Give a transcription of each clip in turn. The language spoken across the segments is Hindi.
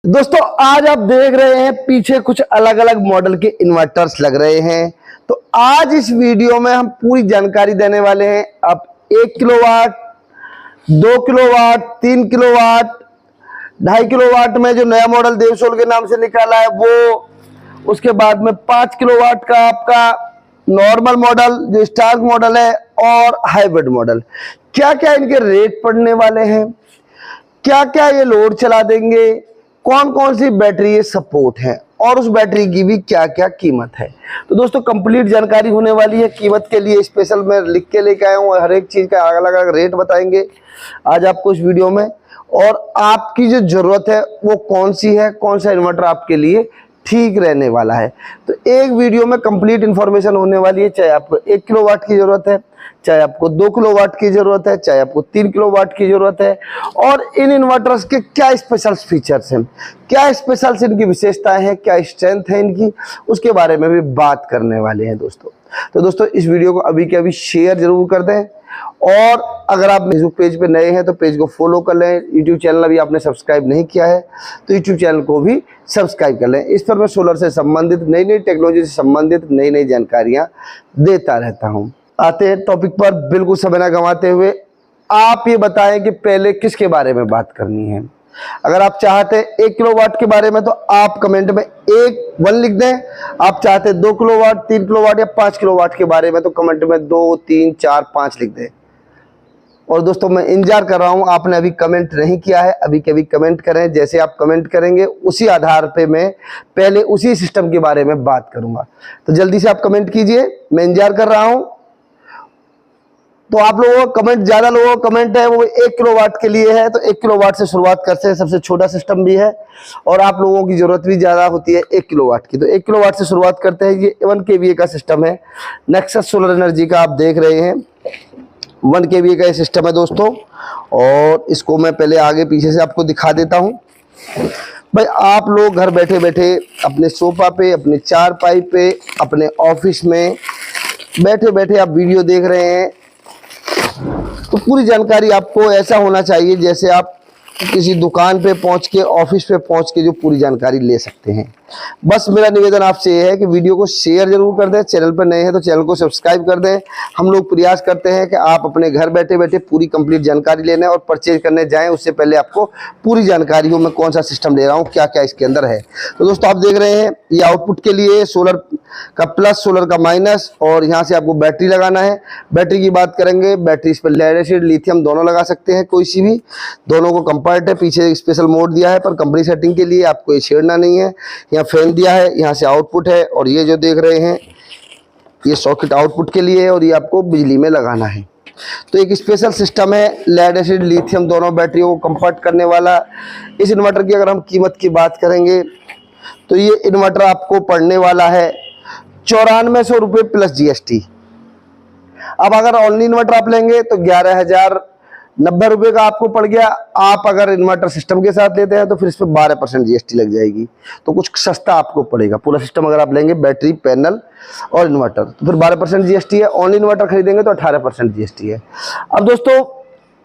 दोस्तों आज आप देख रहे हैं पीछे कुछ अलग अलग मॉडल के इन्वर्टर्स लग रहे हैं। तो आज इस वीडियो में हम पूरी जानकारी देने वाले हैं। आप 1 किलोवाट, 2 किलोवाट, 3 किलोवाट, 2.5 किलोवाट में जो नया मॉडल देवसोल के नाम से निकाला है वो, उसके बाद में 5 किलोवाट का आपका नॉर्मल मॉडल जो स्टार मॉडल है और हाइब्रिड मॉडल, क्या क्या इनके रेट पड़ने वाले हैं, क्या क्या ये लोड चला देंगे, कौन कौन सी बैटरी ये सपोर्ट है और उस बैटरी की भी क्या क्या कीमत है। तो दोस्तों कंप्लीट जानकारी होने वाली है। कीमत के लिए स्पेशल मैं लिख के लेके आया हूँ, हर एक चीज़ का अलग अलग रेट बताएंगे आज आपको इस वीडियो में, और आपकी जो ज़रूरत है वो कौन सी है, कौन सा इन्वर्टर आपके लिए ठीक रहने वाला है। तो एक वीडियो में कंप्लीट इन्फॉर्मेशन होने वाली है। चाहे आपको 1 किलोवाट की ज़रूरत है, चाहे आपको 2 किलोवाट की ज़रूरत है, चाहे आपको 3 किलोवाट की ज़रूरत है, और इन इन्वर्टर्स के क्या स्पेशल फीचर्स हैं, क्या स्पेशल इनकी विशेषताएं हैं, क्या स्ट्रेंथ है इनकी, उसके बारे में भी बात करने वाले हैं दोस्तों। तो दोस्तों इस वीडियो को अभी के अभी शेयर जरूर कर दें, और अगर आप फेसबुक पेज पे नए हैं तो पेज को फॉलो कर लें। यूट्यूब चैनल अभी आपने सब्सक्राइब नहीं किया है तो यूट्यूब चैनल को भी सब्सक्राइब कर लें। इस पर मैं सोलर से संबंधित नई नई टेक्नोलॉजी से संबंधित नई नई जानकारियां देता रहता हूं। आते हैं टॉपिक पर, बिल्कुल समय ना गंवाते हुए। आप ये बताएं कि पहले किसके बारे में बात करनी है। अगर आप चाहते हैं 1 किलोवाट के बारे में तो आप कमेंट में 1 लिख दें। आप चाहते हैं 2 किलोवाट, 3 किलोवाट या 5 किलोवाट के बारे में तो कमेंट में 2, 3, 4, 5 लिख दें। और दोस्तों मैं इंतजार कर रहा हूं, आपने अभी कमेंट नहीं किया है, अभी के अभी कमेंट करें। जैसे आप कमेंट करेंगे उसी आधार पे मैं पहले उसी सिस्टम के बारे में बात करूंगा। तो जल्दी से आप कमेंट कीजिए, मैं इंतजार कर रहा हूं। तो आप लोगों का कमेंट, ज्यादा लोगों का कमेंट है वो 1 किलोवाट के लिए है, तो 1 किलोवाट से शुरुआत करते हैं। सबसे छोटा सिस्टम भी है और आप लोगों की जरूरत भी ज्यादा होती है 1 किलोवाट की, तो 1 किलोवाट से शुरुआत करते हैं। ये 1 kVA का सिस्टम है, नेक्सस सोलर एनर्जी का आप देख रहे हैं। 1 kVA का ये सिस्टम है दोस्तों, और इसको मैं पहले आगे पीछे से आपको दिखा देता हूँ। भाई आप लोग घर बैठे बैठे अपने सोफा पे, अपने चारपाई पे, अपने ऑफिस में बैठे बैठे आप वीडियो देख रहे हैं, तो पूरी जानकारी आपको ऐसा होना चाहिए जैसे आप किसी दुकान पे पहुंच के, ऑफिस पे पहुंच के जो पूरी जानकारी ले सकते हैं। बस मेरा निवेदन आपसे ये है कि वीडियो को शेयर जरूर कर दें। चैनल पर नए हैं तो चैनल को सब्सक्राइब कर दें। हम लोग प्रयास करते हैं कि आप अपने घर बैठे बैठे पूरी कंप्लीट जानकारी लेने और परचेज करने जाएं, उससे पहले आपको पूरी जानकारी हो मैं कौन सा सिस्टम ले रहा हूँ, क्या क्या इसके अंदर है। तो दोस्तों आप देख रहे हैं ये आउटपुट के लिए सोलर का प्लस, सोलर का माइनस, और यहाँ से आपको बैटरी लगाना है। बैटरी की बात करेंगे, बैटरी इस पर लेड एसिड, लिथियम दोनों लगा सकते हैं, कोई सी भी, दोनों को कंफर्ट है। पीछे स्पेशल मोड दिया है पर कंपनी सेटिंग के लिए आपको ये छेड़ना नहीं है। यहाँ फैन दिया है, यहाँ से आउटपुट है, और ये जो देख रहे हैं ये सॉकेट आउटपुट के लिए है, और ये आपको बिजली में लगाना है। तो एक स्पेशल सिस्टम है, लेड एसिड लिथियम दोनों बैटरियों को कंफर्ट करने वाला। इस इन्वर्टर की अगर हम कीमत की बात करेंगे तो ये इन्वर्टर आपको पड़ने वाला है 9400 रुपये प्लस GST। अब अगर ओनली इन्वर्टर आप लेंगे तो 11,090 रुपये का आपको पड़ गया। आप अगर इन्वर्टर सिस्टम के साथ लेते हैं तो फिर इस पर 12% GST लग जाएगी, तो कुछ सस्ता आपको पड़ेगा। पूरा सिस्टम अगर आप लेंगे, बैटरी, पैनल और इन्वर्टर, तो फिर 12% GST है। ओनली इन्वर्टर खरीदेंगे तो 18% GST है। अब दोस्तों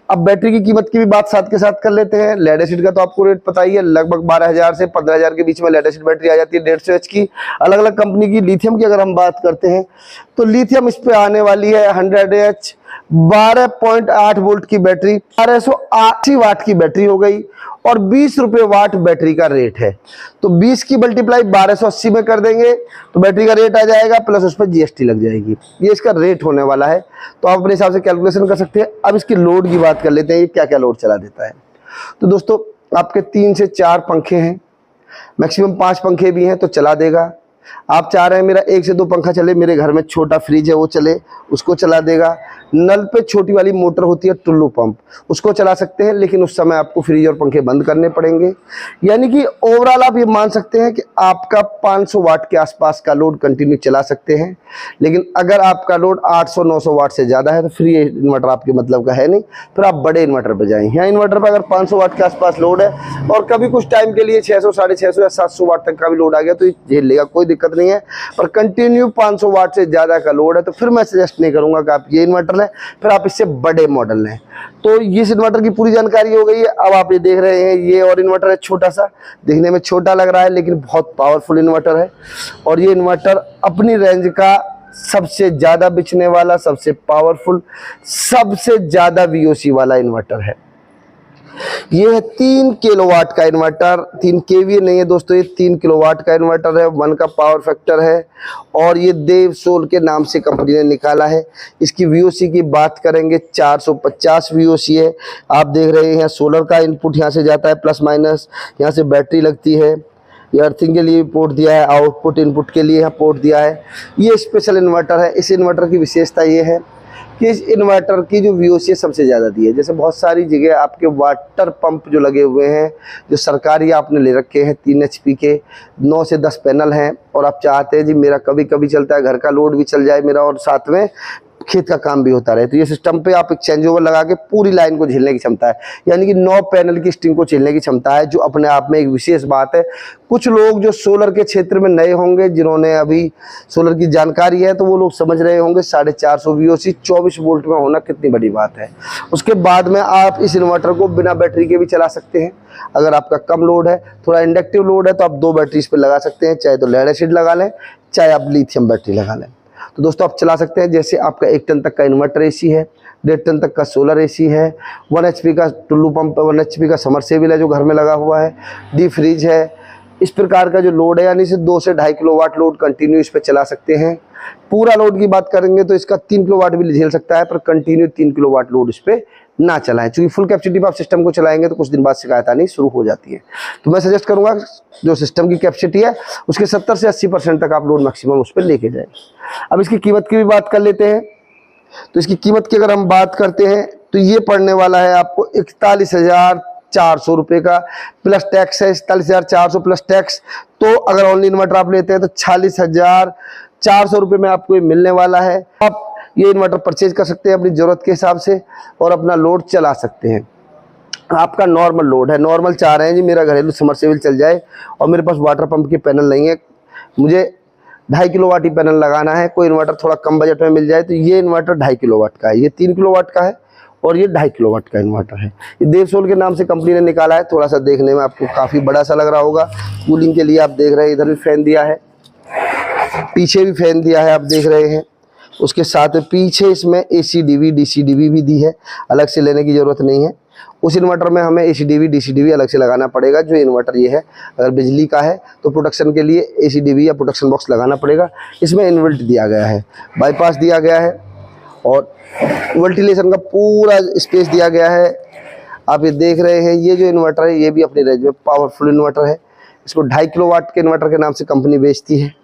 अब बैटरी की कीमत की भी बात साथ के साथ कर लेते हैं। लेड एसिड का तो आपको रेट पता ही है, लगभग 12,000 से 15,000 के बीच में लेड एसिड बैटरी आ जाती है, 150 H की, अलग अलग कंपनी की। लिथियम की अगर हम बात करते हैं तो लिथियम इस पे आने वाली है 100 H, 12.8 वोल्ट की बैटरी, 1280 वाट की बैटरी हो गई, और 20 रुपये वाट बैटरी का रेट है। तो 20 की मल्टीप्लाई 1280 में कर देंगे तो बैटरी का रेट आ जाएगा, प्लस उस पर GST लग जाएगी। ये इसका रेट होने वाला है, तो आप अपने हिसाब से कैलकुलेशन कर सकते हैं। अब इसकी लोड की बात कर लेते हैं, ये क्या क्या लोड चला देता है। तो दोस्तों आपके 3 से 4 पंखे हैं, मैक्सिमम 5 पंखे भी हैं तो चला देगा। आप चाह रहे हैं मेरा 1 से 2 पंखा चले, मेरे घर में छोटा फ्रिज है वो चले, उसको चला देगा। नल पे छोटी वाली मोटर होती है, टुल्लू पंप, उसको चला सकते हैं, लेकिन उस समय आपको फ्रिज और पंखे बंद करने पड़ेंगे। यानी कि ओवरऑल आप ये मान सकते हैं कि आपका 500 वाट के आसपास का लोड कंटिन्यू चला सकते हैं। लेकिन अगर आपका लोड 800-900 वाट से ज़्यादा है तो फिर ये इन्वर्टर आपके मतलब का है नहीं, फिर आप बड़े इन्वर्टर पर जाएँ। यहाँ इन्वर्टर पर अगर 500 वाट के आसपास लोड है और कभी कुछ टाइम के लिए 600, 650 या 700 वाट तक का भी लोड आ गया तो ये झेल लेगा, कोई दिक्कत नहीं है। पर कंटिन्यू 500 वाट से ज़्यादा का लोड है तो फिर मैं सजेस्ट नहीं करूँगा कि आप ये इन्वर्टर लें, फिर आप इससे बड़े मॉडल लें। तो इस इन्वर्टर की पूरी जानकारी हो गई है। अब आप ये देख रहे हैं, ये और इन्वर्टर है छोटा सा, देखने में छोटा लग रहा है लेकिन बहुत पावरफुल इन्वर्टर है। और ये इन्वर्टर अपनी रेंज का सबसे ज़्यादा बिकने वाला, सबसे पावरफुल, सबसे ज़्यादा VOC वाला इन्वर्टर है। ये है 3 किलोवाट का इन्वर्टर, 3 kVA नहीं है दोस्तों, ये 3 किलोवाट का इन्वर्टर है, 1 का पावर फैक्टर है और ये देव सोल के नाम से कंपनी ने निकाला है। इसकी VOC की बात करेंगे 450 VOC है। आप देख रहे हैं सोलर का इनपुट यहाँ से जाता है प्लस माइनस, यहाँ से बैटरी लगती है, ये अर्थिंग के लिए पोर्ट दिया है, आउटपुट इनपुट के लिए यहाँ पोर्ट दिया है। ये स्पेशल इन्वर्टर है। इस इन्वर्टर की विशेषता ये है कि इस इन्वर्टर की जो VOC सबसे ज़्यादा दी है। जैसे बहुत सारी जगह आपके वाटर पंप जो लगे हुए हैं, जो सरकारी आपने ले रखे हैं 3 HP के, 9 से 10 पैनल हैं और आप चाहते हैं जी मेरा कभी कभी चलता है, घर का लोड भी चल जाए मेरा और साथ में खेत का काम भी होता रहे, तो ये सिस्टम पे आप एक चेंज ओवर लगा के पूरी लाइन को झेलने की क्षमता है, यानी कि 9 पैनल की स्ट्रिंग को झेलने की क्षमता है, जो अपने आप में एक विशेष बात है। कुछ लोग जो सोलर के क्षेत्र में नए होंगे, जिन्होंने अभी सोलर की जानकारी है, तो वो लोग समझ रहे होंगे 450 VOC 24 वोल्ट में होना कितनी बड़ी बात है। उसके बाद में आप इस इन्वर्टर को बिना बैटरी के भी चला सकते हैं। अगर आपका कम लोड है, थोड़ा इंडक्टिव लोड है, तो आप 2 बैटरी इस पर लगा सकते हैं, चाहे तो लेड एसिड लगा लें, चाहे आप लिथियम बैटरी लगा लें। तो दोस्तों आप चला सकते हैं। जैसे आपका 1 टन तक का इन्वर्टर AC है, 1.5 टन तक का सोलर AC है, 1 HP का टुल्लू पंप, 1 HP का समरसेबल है जो घर में लगा हुआ है, डीप फ्रीज है। इस प्रकार का जो लोड है, यानी से 2 से 2.5 किलोवाट लोड कंटिन्यू इस पे चला सकते हैं। पूरा लोड की बात करेंगे तो इसका 3 किलोवाट भी झेल सकता है, पर कंटिन्यू 3 किलोवाट लोड इस पे ना चलाएं, क्योंकि फुल कैपेसिटी पर आप सिस्टम को चलाएंगे तो कुछ दिन बाद शिकायत आनी शुरू हो जाती है। तो मैं सजेस्ट करूंगा जो सिस्टम की कैपेसिटी है उसके 70 से 80% तक आप लोड मैक्सिमम उस पर लेके जाएं। अब इसकी कीमत की भी बात कर लेते हैं। तो इसकी कीमत की अगर हम बात करते हैं तो ये पड़ने वाला है आपको 41,400 रुपये का, प्लस टैक्स है 41,400 प्लस टैक्स। तो अगर ओनली इन्वर्टर आप लेते हैं तो 46,400 रुपये में आपको ये मिलने वाला है। आप ये इन्वर्टर परचेज कर सकते हैं अपनी ज़रूरत के हिसाब से और अपना लोड चला सकते हैं। आपका नॉर्मल लोड है, नॉर्मल चाह रहे हैं जी मेरा घरेलू समरसेबल चल जाए और मेरे पास वाटर पंप के पैनल नहीं है, मुझे 2.5 किलोवाट ही पैनल लगाना है, कोई इन्वर्टर थोड़ा कम बजट में मिल जाए, तो ये इन्वर्टर 2.5 किलोवाट का है, ये 3 किलोवाट का है और ये 2.5 किलोवाट का इन्वर्टर है। ये देवसोल के नाम से कंपनी ने निकाला है। थोड़ा सा देखने में आपको काफ़ी बड़ा सा लग रहा होगा। कूलिंग के लिए आप देख रहे हैं इधर भी फैन दिया है, पीछे भी फैन दिया है, आप देख रहे हैं। उसके साथ पीछे इसमें ACDV DCDV भी दी है, अलग से लेने की ज़रूरत नहीं है। उस इन्वर्टर में हमें ACDV DCDV अलग से लगाना पड़ेगा। जो इन्वर्टर ये है अगर बिजली का है तो प्रोटेक्शन के लिए ACDV या प्रोटेक्शन बॉक्स लगाना पड़ेगा। इसमें इनबिल्ट दिया गया है, बाईपास दिया गया है और वेंटिलेशन का पूरा स्पेस दिया गया है। आप ये देख रहे हैं, ये जो इन्वर्टर है ये भी अपनी रेंज में पावरफुल इन्वर्टर है। इसको 2.5 किलोवाट के इन्वर्टर के नाम से कंपनी बेचती है।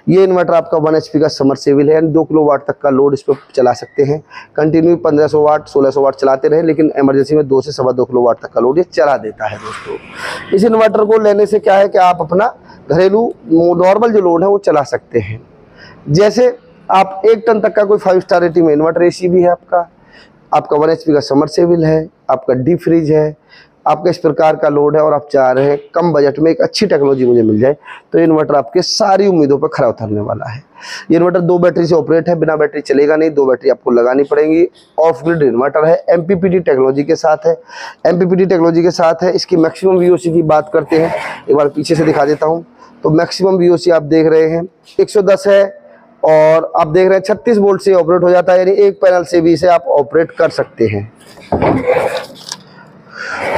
ये इन्वर्टर आपका 1 HP का समरसेबल है, यानी 2 किलोवाट तक का लोड इस पर चला सकते हैं। कंटिन्यू 1500 वाट 1600 वाट चलाते रहे, लेकिन इमरजेंसी में 2 से 2.25 किलोवाट तक का लोड ये चला देता है। दोस्तों इस इन्वर्टर को लेने से क्या है कि आप अपना घरेलू नॉर्मल जो लोड है वो चला सकते हैं। जैसे आप 1 टन तक का कोई 5 स्टार रेटिंग में इन्वर्टर AC भी है, आपका 1 HP का समरसेबल है, आपका डीप फ्रीज है, आपका इस प्रकार का लोड है और आप चाह रहे हैं कम बजट में एक अच्छी टेक्नोलॉजी मुझे मिल जाए, तो इन्वर्टर आपके सारी उम्मीदों पर खरा उतरने वाला है। ये इन्वर्टर 2 बैटरी से ऑपरेट है, बिना बैटरी चलेगा नहीं, 2 बैटरी आपको लगानी पड़ेंगी। ऑफ ग्रिड इन्वर्टर है, MPPT टेक्नोलॉजी के साथ है। MPPT टेक्नोलॉजी के साथ है। इसकी मैक्सिमम VOC की बात करते हैं, एक बार पीछे से दिखा देता हूँ। तो मैक्सिमम VOC आप देख रहे हैं 110 है और आप देख रहे हैं 36 वोल्ट से ऑपरेट हो जाता है, यानी एक पैनल से भी इसे आप ऑपरेट कर सकते हैं।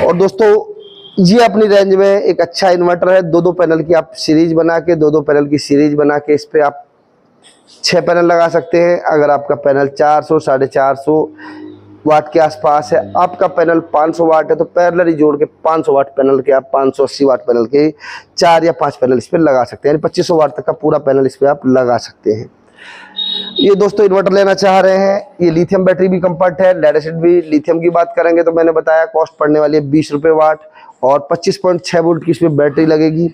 और दोस्तों ये अपनी रेंज में एक अच्छा इन्वर्टर है। 2-2 पैनल की आप सीरीज बना के 2-2 पैनल की सीरीज बना के इस पे आप 6 पैनल लगा सकते हैं। अगर आपका पैनल 400 450 वाट के आसपास है, आपका पैनल 500 वाट है, तो पैरेलली जोड़ के 500 वाट पैनल के आप 580 वाट पैनल के 4 या 5 पैनल इस पर लगा सकते हैं, यानी 2500 वाट तक का पूरा पैनल इस पर आप लगा सकते हैं। ये दोस्तों इन्वर्टर लेना चाह रहे हैं, ये लिथियम बैटरी भी कंफर्ट है, लेड एसिड भी। लिथियम की बात करेंगे तो मैंने बताया कॉस्ट पड़ने वाली है 20 रुपये वाट और 25.6 वोल्ट की इसमें बैटरी लगेगी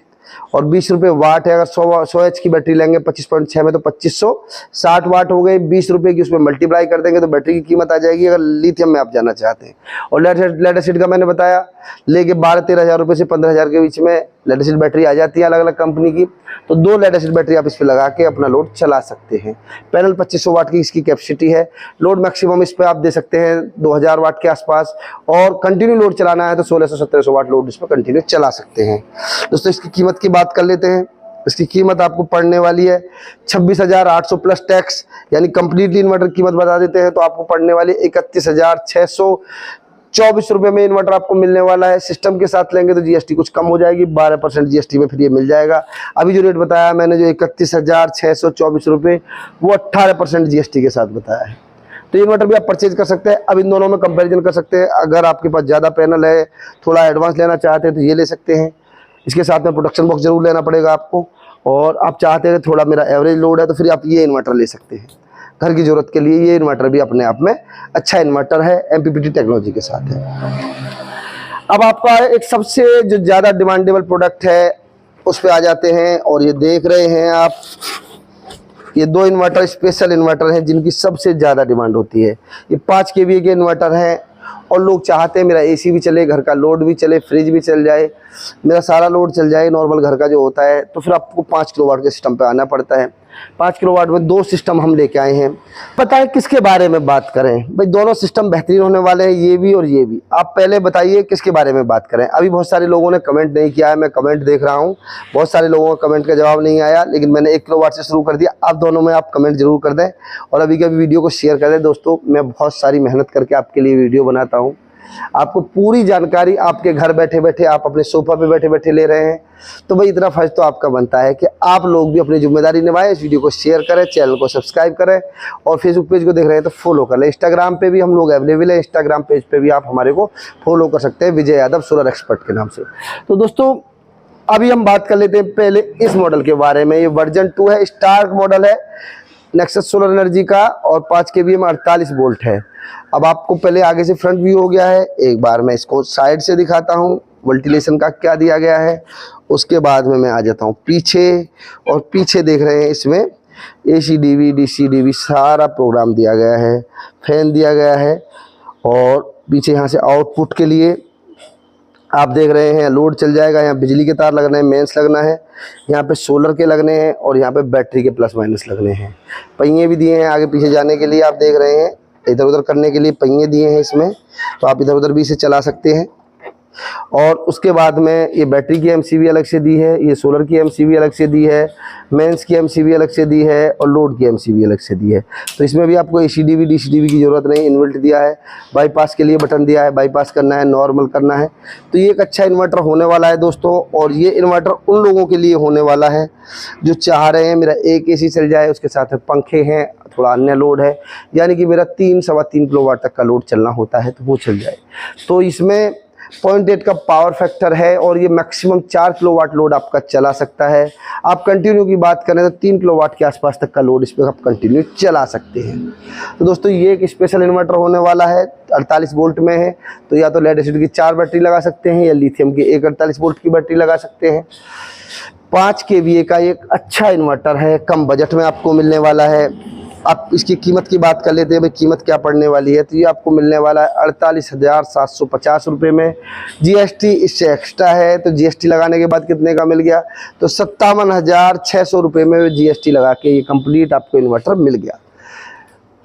और 20 रुपये वाट है। अगर 100 H की बैटरी लेंगे 25.6 में तो 2560 वाट हो गए। 20 रुपये की उसमें मल्टीप्लाई कर देंगे तो बैटरी की कीमत आ जाएगी, अगर लिथियम में आप जाना चाहते हैं। और लेड एसिड का मैंने बताया लेके 12-13 हज़ार रुपये से 15 हज़ार के बीच में लेड एसिड बैटरी आ जाती है अलग अलग कंपनी की। तो 2 लेड एसिड बैटरी आप इस पे लगा के अपना लोड चला सकते हैं। पैनल 2500 वाट की इसकी कैपेसिटी है। लोड मैक्सिमम इस पे आप दे सकते हैं 2000 वाट के आसपास, और कंटिन्यू लोड चलाना है तो 1600-1700 वाट लोड इस पर कंटिन्यू चला सकते हैं। दोस्तों इसकी कीमत की बात कर लेते हैं। इसकी कीमत आपको पड़ने वाली है 26,800 प्लस टैक्स, यानी कंप्लीटली इन्वर्टर कीमत बता देते हैं तो आपको पड़ने वाली 31,624 रुपये में इन्वर्टर आपको मिलने वाला है। सिस्टम के साथ लेंगे तो जीएसटी कुछ कम हो जाएगी, 12% जीएसटी में फिर ये मिल जाएगा। अभी जो रेट बताया मैंने, जो 31,624 रुपये, वो 18% जीएसटी के साथ बताया है। तो इन्वर्टर भी आप परचेज कर सकते हैं। अब इन दोनों में कंपैरिजन कर सकते हैं। अगर आपके पास ज़्यादा पैनल है, थोड़ा एडवांस लेना चाहते हैं तो ये ले सकते हैं। इसके साथ में प्रोटेक्शन बॉक्स जरूर लेना पड़ेगा आपको। और आप चाहते हैं थोड़ा मेरा एवरेज लोड है तो फिर आप ये इन्वर्टर ले सकते हैं। घर की ज़रूरत के लिए ये इन्वर्टर भी अपने आप में अच्छा इन्वर्टर है, एमपीपीटी टेक्नोलॉजी के साथ है। अब आपका एक सबसे जो ज़्यादा डिमांडेबल प्रोडक्ट है उस पर आ जाते हैं। और ये देख रहे हैं आप, ये 2 इन्वर्टर स्पेशल इन्वर्टर हैं जिनकी सबसे ज़्यादा डिमांड होती है। ये 5 kVA के इन्वर्टर हैं और लोग चाहते हैं मेरा एसी भी चले, घर का लोड भी चले, फ्रिज भी चल जाए, मेरा सारा लोड चल जाए नॉर्मल घर का जो होता है। तो फिर आपको 5 किलोवाट के सिस्टम पे आना पड़ता है। 5 किलोवाट में 2 सिस्टम हम लेके आए हैं। पता है किसके बारे में बात करें भाई? दोनों सिस्टम बेहतरीन होने वाले हैं, ये भी और ये भी। आप पहले बताइए किसके बारे में बात करें। अभी बहुत सारे लोगों ने कमेंट नहीं किया है, मैं कमेंट देख रहा हूँ, बहुत सारे लोगों का कमेंट का जवाब नहीं आया, लेकिन मैंने 1 किलोवाट से शुरू कर दिया। आप दोनों में आप कमेंट जरूर कर दें और अभी के अभी वीडियो को शेयर कर दें। दोस्तों मैं बहुत सारी मेहनत करके आपके लिए वीडियो बनाता हूँ, आपको पूरी जानकारी आपके घर बैठे बैठे, आप अपने सोफा पे बैठे बैठे ले रहे हैं। तो भाई इतना फर्ज तो आपका बनता है कि आप लोग भी अपनी जिम्मेदारी निभाएं, इस वीडियो को शेयर करें, चैनल को सब्सक्राइब करें और फेसबुक पेज को देख रहे हैं तो फॉलो कर लें। इंस्टाग्राम पे भी हम लोग अवेलेबल है, इंस्टाग्राम पेज पे भी आप हमारे को फॉलो कर सकते हैं, विजय यादव सोलर एक्सपर्ट के नाम से। तो दोस्तों अभी हम बात कर लेते हैं पहले इस मॉडल के बारे में। ये वर्जन 2 है, स्टार्क मॉडल है नेक्सस सोलर एनर्जी का और 5 kVA में 48 वोल्ट है। अब आपको पहले आगे से फ्रंट व्यू हो गया है, एक बार मैं इसको साइड से दिखाता हूँ वेंटिलेशन का क्या दिया गया है। उसके बाद में मैं आ जाता हूँ पीछे, और पीछे देख रहे हैं इसमें AC DV DC DV सारा प्रोग्राम दिया गया है, फैन दिया गया है। और पीछे यहाँ से आउटपुट के लिए आप देख रहे हैं लोड चल जाएगा, यहाँ बिजली के तार लगने हैं, मेंस लगना है, यहाँ पे सोलर के लगने हैं और यहाँ पे बैटरी के प्लस माइनस लगने हैं। पहिए भी दिए हैं आगे पीछे जाने के लिए, आप देख रहे हैं इधर उधर करने के लिए पहिए दिए हैं इसमें, तो आप इधर उधर भी इसे चला सकते हैं। और उसके बाद में ये बैटरी की एमसीबी अलग से दी है, ये सोलर की एमसीबी अलग से दी है, मेंस की एमसीबी अलग से दी है और लोड की एमसीबी अलग से दी है। तो इसमें भी आपको AC DV DC DV की ज़रूरत नहीं, इन्वर्ट दिया है, बाईपास के लिए बटन दिया है, बाईपास करना है, नॉर्मल करना है। तो ये एक अच्छा इन्वर्टर होने वाला है दोस्तों। और ये इन्वर्टर उन लोगों के लिए होने वाला है जो चाह रहे हैं मेरा एक AC चल जाए, उसके साथ में पंखे हैं, थोड़ा अन्य लोड है, यानी कि मेरा 3-3.25 किलोवाट तक का लोड चलना होता है तो वो चल जाए। तो इसमें 0.8 का पावर फैक्टर है और ये मैक्सिमम 4 किलोवाट लोड आपका चला सकता है। आप कंटिन्यू की बात करें तो 3 किलोवाट के आसपास तक का लोड इस पर आप कंटिन्यू चला सकते हैं। तो दोस्तों ये एक स्पेशल इन्वर्टर होने वाला है, 48 वोल्ट में है। तो या तो लेड एसिड की 4 बैटरी लगा सकते हैं या लिथियम की एक 48 वोल्ट की बैटरी लगा सकते हैं। 5 kVA का एक अच्छा इन्वर्टर है, कम बजट में आपको मिलने वाला है। आप इसकी कीमत की बात कर लेते हैं भाई, कीमत क्या पड़ने वाली है। तो ये आपको मिलने वाला है 48,750 रुपये में। जीएसटी इससे एक्स्ट्रा है, तो जीएसटी लगाने के बाद कितने का मिल गया? तो 57,600 रुपये में जीएसटी लगा के ये कंप्लीट आपको इन्वर्टर मिल गया।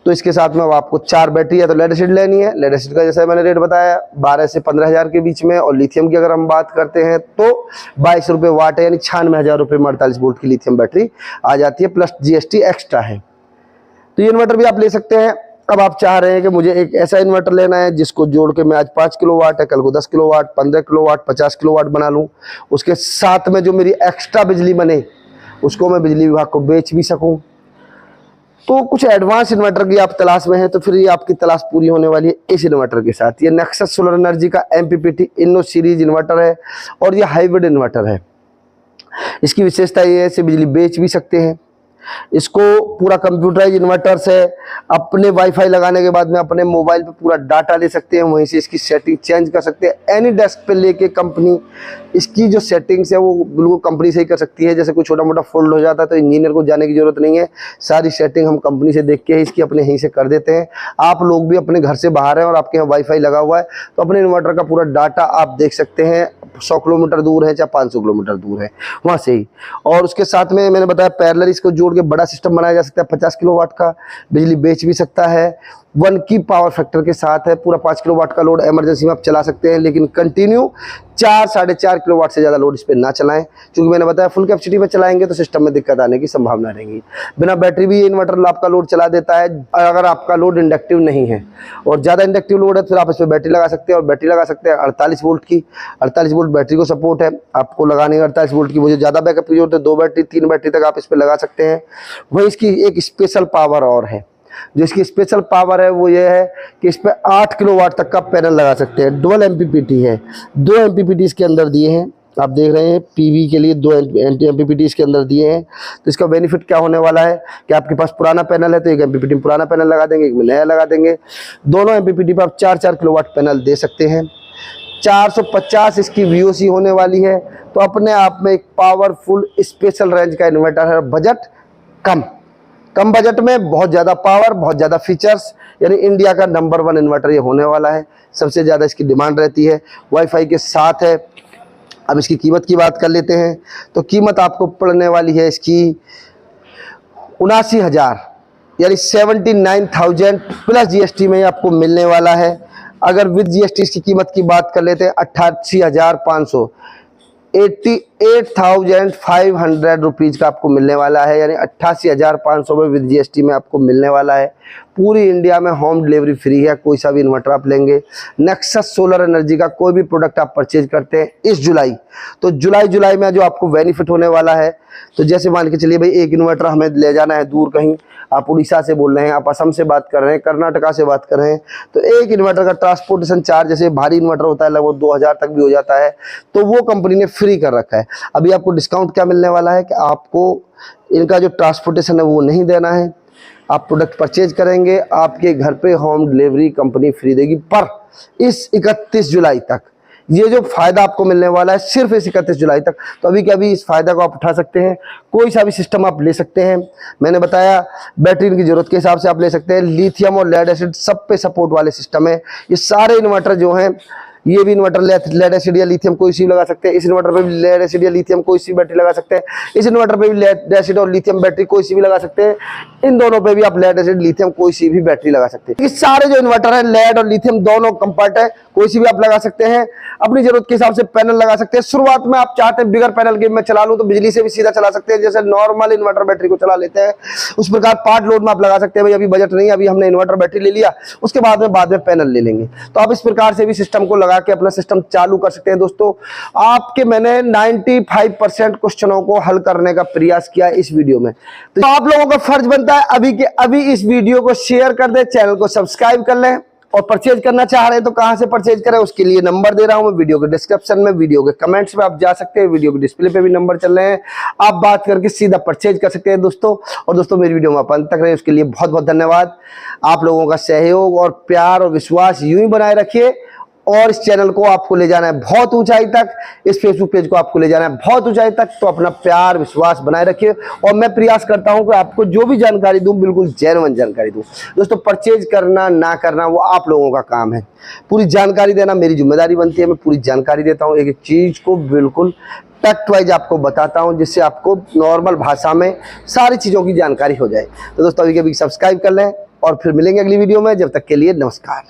तो इसके साथ में अब आपको 4 बैटरी है तो लेड एसिड लेनी है। लेड एसिड का जैसे मैंने रेट बताया 12 से 15,000 के बीच में, और लिथियम की अगर हम बात करते हैं तो 22 रुपये वाट है, यानी 96,000 रुपये में 48 वोल्ट की लिथियम बैटरी आ जाती है, प्लस जीएसटी एक्स्ट्रा है। तो ये इन्वर्टर भी आप ले सकते हैं। अब आप चाह रहे हैं कि मुझे एक ऐसा इन्वर्टर लेना है जिसको जोड़ के मैं आज 5 किलोवाट है, कल को 10 किलोवाट, 15 किलोवाट, 50 किलोवाट बना लूँ, उसके साथ में जो मेरी एक्स्ट्रा बिजली बने उसको मैं बिजली विभाग को बेच भी सकूँ। तो कुछ एडवांस इन्वर्टर की आप तलाश में हैं तो फिर ये आपकी तलाश पूरी होने वाली है इस इन्वर्टर के साथ। ये नेक्सस सोलर एनर्जी का MPPT इनो सीरीज इन्वर्टर है और ये हाइब्रिड इन्वर्टर है। इसकी विशेषता ये है इसे बिजली बेच भी सकते हैं। इसको पूरा कंप्यूटराइज इन्वर्टर्स है, अपने वाईफाई लगाने के बाद में अपने मोबाइल पे पूरा डाटा ले सकते हैं, वहीं से इसकी सेटिंग चेंज कर सकते हैं। एनी डेस्क पे लेके कंपनी इसकी जो सेटिंग्स है वो बिल्कुल कंपनी से ही कर सकती है। जैसे कोई छोटा मोटा फॉल्ट हो जाता है तो इंजीनियर को जाने की जरूरत नहीं है, सारी सेटिंग हम कंपनी से देख के ही इसकी अपने यहीं से कर देते हैं। आप लोग भी अपने घर से बाहर हैं और आपके यहाँ वाईफाई लगा हुआ है तो अपने इन्वर्टर का पूरा डाटा आप देख सकते हैं, 100 किलोमीटर दूर है चाहे 500 किलोमीटर दूर है, वहाँ से ही। और उसके साथ में मैंने बताया पैरेलल इसको जोड़ के बड़ा सिस्टम बनाया जा सकता है, 50 किलोवाट का बिजली बेच भी सकता है। 1 की पावर फैक्टर के साथ है, पूरा 5 किलोवाट का लोड इमरजेंसी में आप चला सकते हैं, लेकिन कंटिन्यू 4-4.5 किलोवाट से ज़्यादा लोड इस पर ना चलाएं, क्योंकि मैंने बताया फुल कैपेसिटी में चलाएंगे तो सिस्टम में दिक्कत आने की संभावना रहेगी। बिना बैटरी भी ये इन्वर्टर आपका लोड चला देता है, अगर आपका लोड इंडक्टिव नहीं है। और ज़्यादा इंडक्टिव लोड है तो फिर आप इस पर बैटरी लगा सकते हैं, और बैटरी लगा सकते हैं 48 वोल्ट की। 48 वोल्ट बैटरी को सपोर्ट है आपको लगाने का, 48 वोल्ट की। मुझे ज़्यादा बैकअप की जरूरत है, 2 बैटरी 3 बैटरी तक आप इस पर लगा सकते हैं। वही इसकी एक स्पेशल पावर और है, जो इसकी स्पेशल पावर है वो ये है कि इस पर 8 किलोवाट तक का पैनल लगा सकते हैं। डुअल MPPT है, 2 MPPT इसके अंदर दिए हैं, आप देख रहे हैं PV के लिए 2 MPPT इसके अंदर दिए हैं। तो इसका बेनिफिट क्या होने वाला है कि आपके पास पुराना पैनल है तो एक MPPT में पुराना पैनल लगा देंगे, एक में नया लगा देंगे। दोनों MPPT पर आप 4-4 किलोवाट पैनल दे सकते हैं। 450 इसकी VOC होने वाली है, तो अपने आप में एक पावरफुल स्पेशल रेंज का इन्वर्टर है। बजट कम बजट में बहुत ज़्यादा पावर, बहुत ज़्यादा फीचर्स, यानी इंडिया का नंबर 1 इन्वर्टर ये होने वाला है। सबसे ज़्यादा इसकी डिमांड रहती है, वाईफाई के साथ है। अब इसकी कीमत की बात कर लेते हैं, तो कीमत आपको पड़ने वाली है इसकी 79,000 यानी 79,000 प्लस GST में आपको मिलने वाला है। अगर विद GST इसकी कीमत की बात कर लेते हैं 88,500, 88,500 रुपीज़ का आपको मिलने वाला है, यानी 88,500 में विद GST में आपको मिलने वाला है। पूरी इंडिया में होम डिलीवरी फ्री है, कोई सा भी इन्वर्टर आप लेंगे। नेक्सस सोलर एनर्जी का कोई भी प्रोडक्ट आप परचेज करते हैं इस जुलाई, तो जुलाई में जो आपको बेनिफिट होने वाला है, तो जैसे मान के चलिए भाई एक इन्वर्टर हमें ले जाना है दूर कहीं, आप उड़ीसा से बोल रहे हैं, आप असम से बात कर रहे हैं, कर्नाटका से बात कर रहे हैं, तो एक इन्वर्टर का ट्रांसपोर्टेशन चार्ज, जैसे भारी इन्वर्टर होता है लगभग 2,000 तक भी हो जाता है, तो वो कंपनी ने फ्री कर रखा है। अभी आपको डिस्काउंट क्या मिलने वाला है कि आपको इनका जो ट्रांसपोर्टेशन है वो नहीं देना है, आप प्रोडक्ट परचेज करेंगे आपके घर पे होम डिलीवरी कंपनी फ्री देगी। पर इस 31 जुलाई तक ये जो फायदा आपको मिलने वाला है, सिर्फ इस 31 जुलाई तक, तो अभी के अभी इस फायदा को आप उठा सकते हैं। कोई सा भी सिस्टम आप ले सकते हैं, मैंने बताया बैटरी की जरूरत के हिसाब से आप ले सकते हैं। लिथियम और लेड एसिड सब पे सपोर्ट वाले सिस्टम है। ये सारे इन्वर्टर जो हैं, ये भी इन्वर्टर लेड एसिड या लिथियम कोई सी लगा सकते हैं, इस इन्वर्टर पे भी लेड एसिड या लिथियम कोई सी बैटरी लगा सकते हैं, इस इन्वर्टर पे भी लेड एसिड और लिथियम बैटरी कोई सी भी लगा सकते हैं, इन दोनों पे भी आप लेड एसिड लिथियम कोई सी भी बैटरी लगा सकते हैं। ये सारे जो इन्वर्टर है लेड और लिथियम दोनों कंपार्ट है, कोई सी भी आप लगा सकते हैं, अपनी जरूरत के हिसाब से पैनल लगा सकते हैं। शुरुआत में आप चाहते हैं बिगर पैनल के मैं चला लूं तो बिजली से भी सीधा चला सकते हैं, जैसे नॉर्मल इन्वर्टर बैटरी को चला लेते हैं उस प्रकार पार्ट लोड में आप लगा सकते हैं। भाई अभी बजट नहीं है, अभी हमने इन्वर्टर बैटरी ले लिया, उसके बाद में पैनल ले लेंगे, तो आप इस प्रकार से भी सिस्टम को लगा के अपना सिस्टम चालू कर सकते हैं। दोस्तों आपके मैंने 95% क्वेश्चनों को हल करने का प्रयास किया इस वीडियो में, तो आप लोगों का फर्ज बनता है अभी के अभी इस वीडियो को शेयर कर दें, चैनल को सब्सक्राइब कर लें, और परचेज करना चाह रहे हैं तो कहां से परचेज करें उसके लिए नंबर दे रहा हूं मैं वीडियो के डिस्क्रिप्शन में, वीडियो के कमेंट्स में आप जा सकते हैं, वीडियो के डिस्प्ले पे भी नंबर चल रहे हैं, आप बात करके सीधा परचेज कर सकते हैं दोस्तों। और दोस्तों मेरी वीडियो में आप अंत तक रहे उसके लिए बहुत बहुत धन्यवाद। आप लोगों का सहयोग और प्यार और विश्वास यूं ही बनाए रखिए, और इस चैनल को आपको ले जाना है बहुत ऊंचाई तक, इस फेसबुक पेज को आपको ले जाना है बहुत ऊंचाई तक, तो अपना प्यार विश्वास बनाए रखिए। और मैं प्रयास करता हूं कि आपको जो भी जानकारी दूं बिल्कुल जेन्युइन जानकारी दूं। दोस्तों परचेज करना ना करना वो आप लोगों का काम है, पूरी जानकारी देना मेरी जिम्मेदारी बनती है। मैं पूरी जानकारी देता हूं, एक एक चीज को बिल्कुल टैक्ट वाइज आपको बताता हूं, जिससे आपको नॉर्मल भाषा में सारी चीजों की जानकारी हो जाए। तो दोस्तों अभी सब्सक्राइब कर लें और फिर मिलेंगे अगली वीडियो में, जब तक के लिए नमस्कार।